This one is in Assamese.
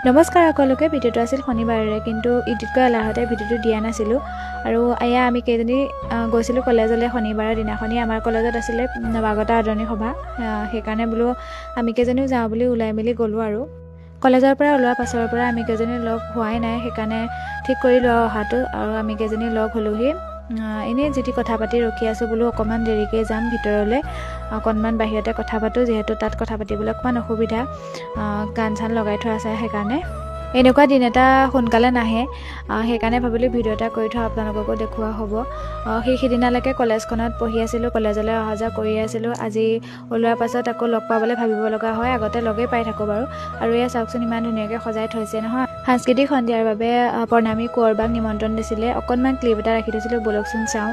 নমস্কাৰ সকলোকে। ভিডিঅ'টো আছিল শনিবাৰে, কিন্তু এডিট কৰা এলাহতে ভিডিঅ'টো দিয়া নাছিলোঁ। আৰু এয়া আমি কেইজনী গৈছিলোঁ কলেজলৈ। শনিবাৰৰ দিনাখনি আমাৰ কলেজত আছিলে নৱাগত আদৰণি সভা, সেইকাৰণে বোলো আমি কেইজনীও যাওঁ বুলি ওলাই মেলি গ'লোঁ। আৰু কলেজৰ পৰা ওলোৱাৰ পাছৰ পৰা আমি কেইজনী লগ হোৱাই নাই, সেইকাৰণে ঠিক কৰিলোঁ আৰু অহাটো। আৰু আমি কেইজনী লগ হ'লোহি। এনেই যিটি কথা পাতি ৰখি আছোঁ, বোলো অকণমান দেৰিকৈ যাম ভিতৰলৈ, অকণমান বাহিৰতে কথা পাতোঁ, যিহেতু তাত কথা পাতিবলৈ অকণমান অসুবিধা, গান চান লগাই থোৱা আছে। সেইকাৰণে এনেকুৱা দিন এটা সোনকালে নাহে, সেইকাৰণে ভাবিলোঁ ভিডিঅ' এটা কৰি থওঁ, আপোনালোককো দেখুওৱা হ'ব। সেইদিনালৈকে কলেজখনত পঢ়ি আছিলোঁ, কলেজলৈ অহা যোৱা কৰি আছিলোঁ। আজি ওলোৱাৰ পাছত আকৌ লগ পাবলৈ ভাবিব লগা হয়। আগতে লগেই পাই থাকোঁ বাৰু। আৰু এয়া চাওকচোন, ইমান ধুনীয়াকৈ সজাই থৈছে নহয়। সাংস্কৃতিক সন্ধিয়াৰ বাবে প্ৰণামী কোঁৱৰবাক নিমন্ত্ৰণ দিছিলে। অকণমান ক্লিপ এটা ৰাখি থৈছিলোঁ, ব'লকচোন চাওঁ।